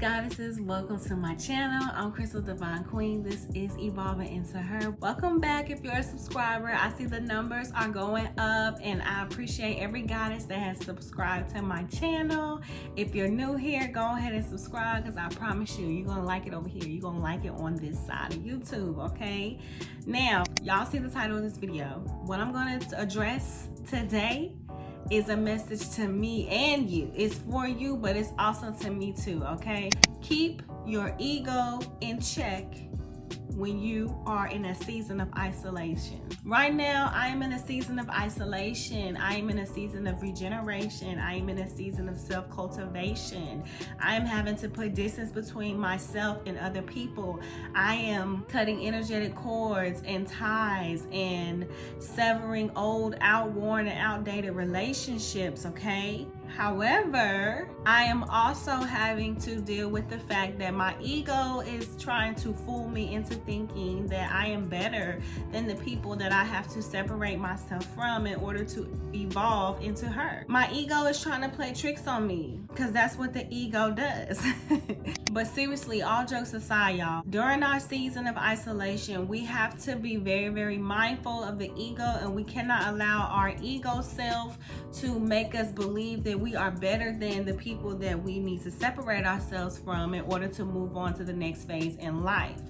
goddesses, welcome to my channel. I'm Crystal Divine Queen. This is Evolving Into Her. Welcome back. If you're a subscriber, I see the numbers are going up and I appreciate every goddess that has subscribed to my channel. If you're new here, go ahead and subscribe because I promise you're gonna like it over here. You're gonna like it on this side of YouTube, okay? Now, y'all see the title of this video. What I'm gonna address today is a message to me and you. It's for you, but it's also to me too, okay? Keep your ego in check when you are in a season of isolation. Right now, I am in a season of isolation. I am in a season of regeneration. I am in a season of self-cultivation. I am having to put distance between myself and other people. I am cutting energetic cords and ties and severing old, outworn, and outdated relationships, okay? However, I am also having to deal with the fact that my ego is trying to fool me into thinking that I am better than the people that I have to separate myself from in order to evolve into her. My ego is trying to play tricks on me because that's what the ego does. But seriously, all jokes aside, y'all, during our season of isolation, we have to be very, very mindful of the ego, and we cannot allow our ego self to make us believe that we are better than the people that we need to separate ourselves from in order to move on to the next phase in life.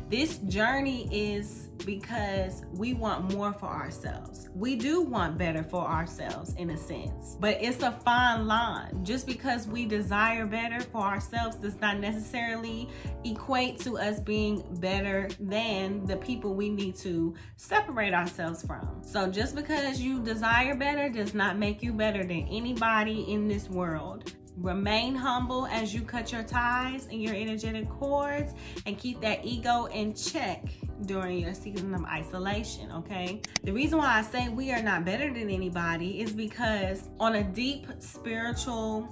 This journey is because we want more for ourselves. We do want better for ourselves in a sense, but it's a fine line. Just because we desire better for ourselves does not necessarily equate to us being better than the people we need to separate ourselves from. So just because you desire better does not make you better than anybody in this world. Remain humble as you cut your ties and your energetic cords, and keep that ego in check during your season of isolation, okay? The reason why I say we are not better than anybody is because on a deep spiritual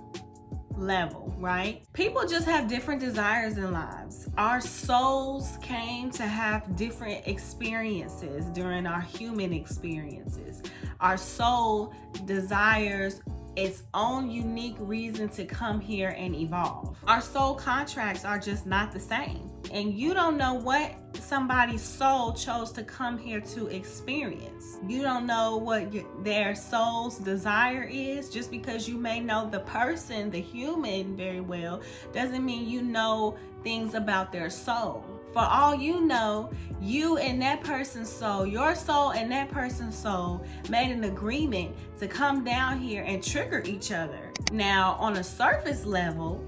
level, right? People just have different desires in lives. Our souls came to have different experiences during our human experiences. Our soul desires its own unique reason to come here and evolve. Our soul contracts are just not the same. And you don't know what somebody's soul chose to come here to experience. You don't know what their soul's desire is. Just because you may know the person, the human, very well, doesn't mean you know things about their soul. For all you know, you and that person's soul, your soul and that person's soul made an agreement to come down here and trigger each other. Now, on a surface level,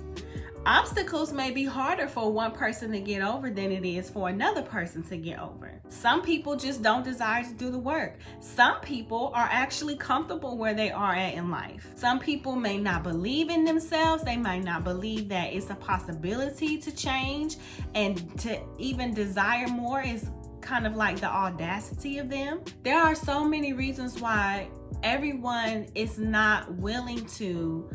obstacles may be harder for one person to get over than it is for another person to get over. Some people just don't desire to do the work. Some people are actually comfortable where they are at in life. Some people may not believe in themselves. They might not believe that it's a possibility to change, and to even desire more is kind of like the audacity of them. There are so many reasons why everyone is not willing to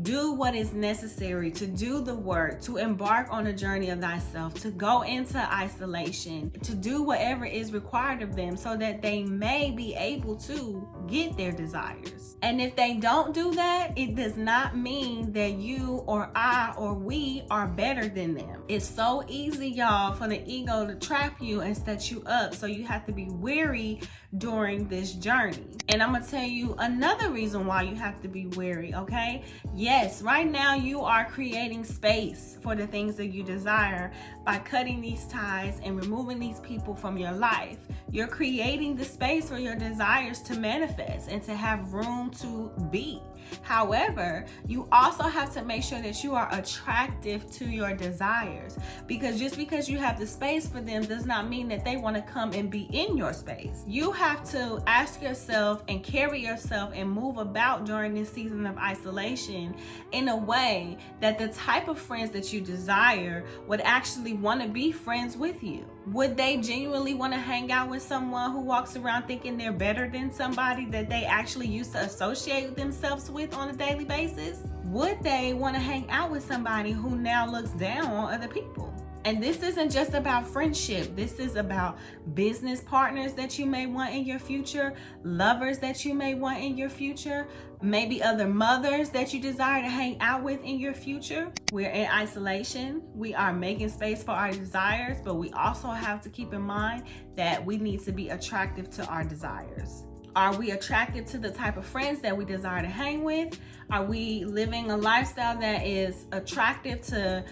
do what is necessary, to do the work, to embark on a journey of thyself, to go into isolation, to do whatever is required of them so that they may be able to get their desires. And if they don't do that, it does not mean that you or I or we are better than them. It's so easy, y'all, for the ego to trap you and set you up. So you have to be wary during this journey. And I'm gonna tell you another reason why you have to be wary, okay? Yes, right now you are creating space for the things that you desire by cutting these ties and removing these people from your life. You're creating the space for your desires to manifest and to have room to be. However, you also have to make sure that you are attractive to your desires, because just because you have the space for them does not mean that they want to come and be in your space. You have to ask yourself and carry yourself and move about during this season of isolation in a way that the type of friends that you desire would actually want to be friends with you. Would they genuinely want to hang out with someone who walks around thinking they're better than somebody that they actually used to associate themselves with on a daily basis? Would they want to hang out with somebody who now looks down on other people? And this isn't just about friendship. This is about business partners that you may want in your future, lovers that you may want in your future, maybe other mothers that you desire to hang out with in your future. We're in isolation. We are making space for our desires, but we also have to keep in mind that we need to be attractive to our desires. Are we attracted to the type of friends that we desire to hang with? Are we living a lifestyle that is attractive to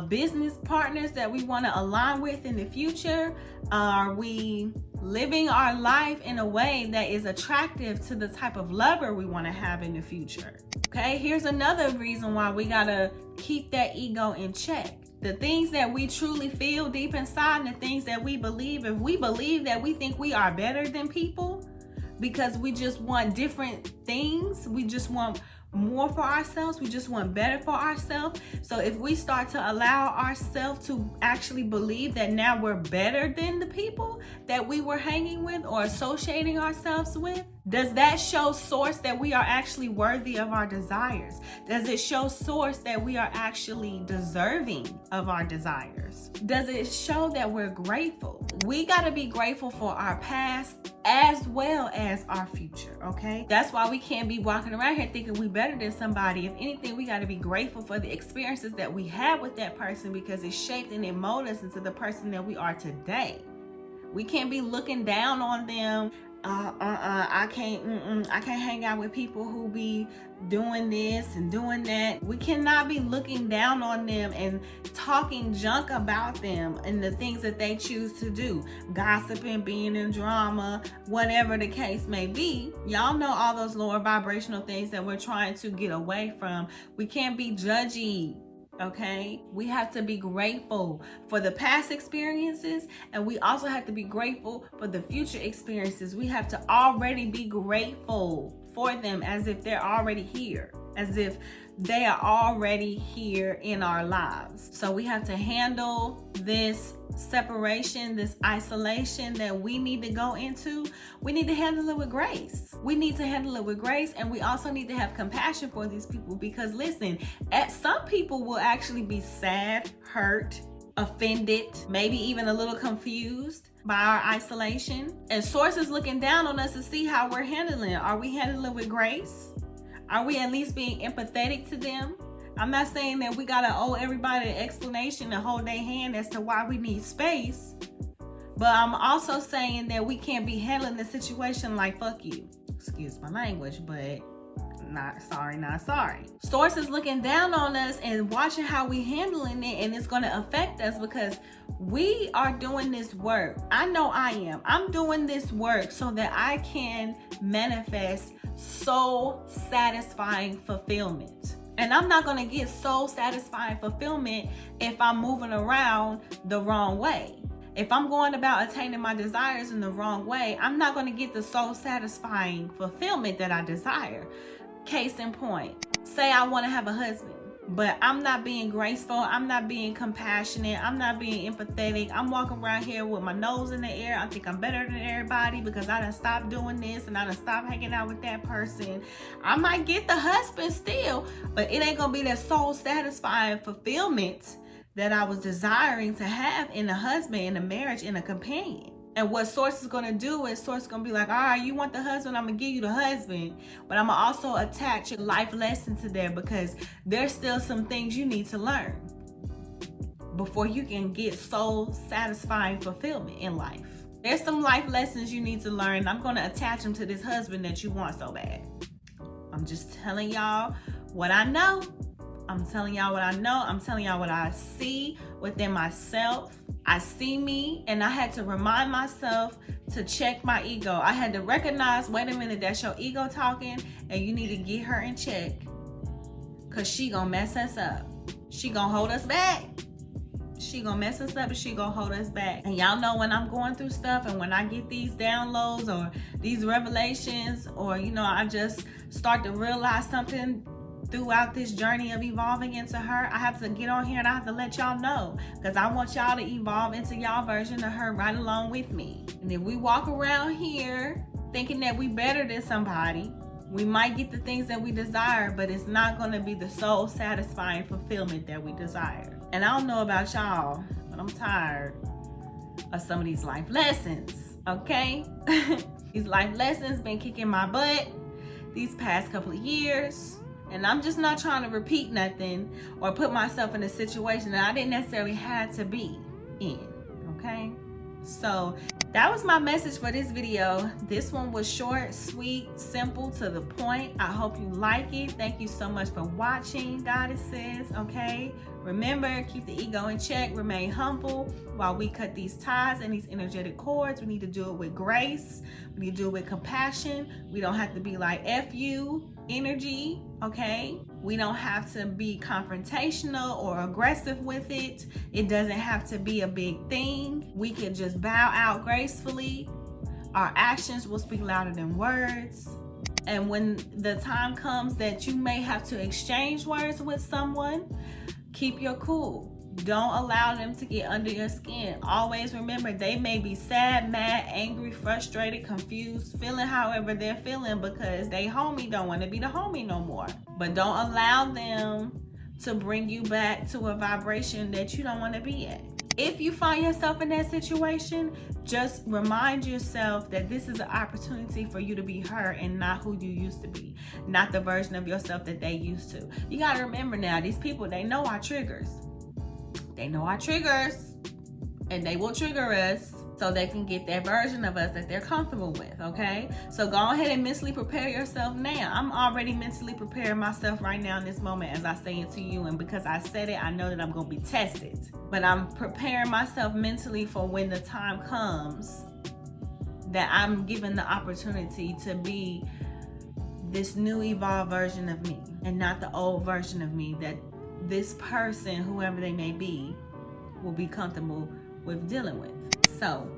business partners that we want to align with in the future? Are we living our life in a way that is attractive to the type of lover we want to have in the future? Okay, here's another reason why we gotta keep that ego in check. The things that we truly feel deep inside and the things that we believe, if we believe that we think we are better than people because we just want different things, we just want more for ourselves, we just want better for ourselves. So if we start to allow ourselves to actually believe that now we're better than the people that we were hanging with or associating ourselves with, does that show source that we are actually worthy of our desires? Does it show source that we are actually deserving of our desires? Does it show that we're grateful? We got to be grateful for our past as well as our future, okay? That's why we can't be walking around here thinking we better than somebody. If anything, we got to be grateful for the experiences that we had with that person because it shaped and it molded us into the person that we are today. We can't be looking down on them. I can't hang out with people who be doing this and doing that. We cannot be looking down on them and talking junk about them and the things that they choose to do, gossiping, being in drama, whatever the case may be. Y'all know all those lower vibrational things that we're trying to get away from. We can't be judgy. Okay, we have to be grateful for the past experiences, and we also have to be grateful for the future experiences. We have to already be grateful for them as if they're already here, as if they are already here in our lives. So we have to handle this separation, this isolation that we need to go into. We need to handle it with grace. We need to handle it with grace, and we also need to have compassion for these people because listen, some people will actually be sad, hurt, offended, maybe even a little confused by our isolation. And sources looking down on us to see how we're handling it. Are we handling it with grace? Are we at least being empathetic to them? I'm not saying that we gotta owe everybody an explanation and hold their hand as to why we need space, but I'm also saying that we can't be handling the situation like fuck you. Excuse my language, but not sorry. Sources looking down on us and watching how we handling it, and it's gonna affect us because we are doing this work. I know I am. I'm doing this work so that I can manifest soul satisfying fulfillment. And I'm not gonna get soul satisfying fulfillment if I'm moving around the wrong way. If I'm going about attaining my desires in the wrong way, I'm not gonna get the soul satisfying fulfillment that I desire. Case in point, say I wanna have a husband, but I'm not being graceful, I'm not being compassionate, I'm not being empathetic. I'm walking around here with my nose in the air. I think I'm better than everybody because I done stopped doing this and I done stopped hanging out with that person. I might get the husband still, but it ain't gonna be that soul satisfying fulfillment that I was desiring to have in a husband, in a marriage, in a companion. And what Source is gonna do is Source is gonna be like, all right, you want the husband, I'm gonna give you the husband, but I'm gonna also attach a life lesson to there because there's still some things you need to learn before you can get soul satisfying fulfillment in life. There's some life lessons you need to learn. I'm gonna attach them to this husband that you want so bad. I'm just telling y'all what I know. I'm telling y'all what I know. I'm telling y'all what I see within myself. I see me, and I had to remind myself to check my ego. I had to recognize, wait a minute, that's your ego talking, and you need to get her in check because she gonna mess us up. She gonna hold us back. She gonna mess us up and she gonna hold us back. And y'all know when I'm going through stuff and when I get these downloads or these revelations, or I just start to realize something throughout this journey of evolving into her, I have to get on here and I have to let y'all know because I want y'all to evolve into y'all version of her right along with me. And if we walk around here thinking that we better than somebody, we might get the things that we desire, but it's not going to be the soul satisfying fulfillment that we desire. And I don't know about y'all, but I'm tired of some of these life lessons, okay? These life lessons been kicking my butt these past couple of years. And I'm just not trying to repeat nothing or put myself in a situation that I didn't necessarily have to be in, okay? So that was my message for this video. This one was short, sweet, simple, to the point. I hope you like it. Thank you so much for watching, goddesses, okay? Remember, keep the ego in check, remain humble while we cut these ties and these energetic cords. We need to do it with grace. We need to do it with compassion. We don't have to be like F you energy, okay? We don't have to be confrontational or aggressive with it. It doesn't have to be a big thing. We can just bow out gracefully. Our actions will speak louder than words. And when the time comes that you may have to exchange words with someone, keep your cool. Don't allow them to get under your skin. Always remember, they may be sad, mad, angry, frustrated, confused, feeling however they're feeling because they homie don't want to be the homie no more. But don't allow them to bring you back to a vibration that you don't want to be at. If you find yourself in that situation, just remind yourself that this is an opportunity for you to be her and not who you used to be, not the version of yourself that they used to. You got to remember now, these people, they know our triggers. They know our triggers, and they will trigger us so they can get that version of us that they're comfortable with, okay? So go ahead and mentally prepare yourself now. I'm already mentally preparing myself right now in this moment as I say it to you, and because I said it, I know that I'm gonna be tested. But I'm preparing myself mentally for when the time comes that I'm given the opportunity to be this new evolved version of me and not the old version of me that this person, whoever they may be, will be comfortable with dealing with. So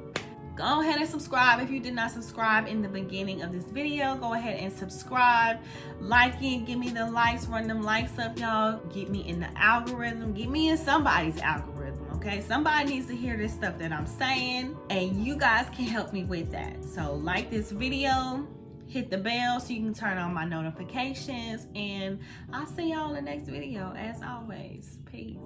go ahead and subscribe. If you did not subscribe in the beginning of this video, go ahead and subscribe, like it, give me the likes, run them likes up, y'all. Get me in the algorithm, get me in somebody's algorithm, okay? Somebody needs to hear this stuff that I'm saying, and you guys can help me with that. So like this video, hit the bell so you can turn on my notifications, and I'll see y'all in the next video. As always, peace.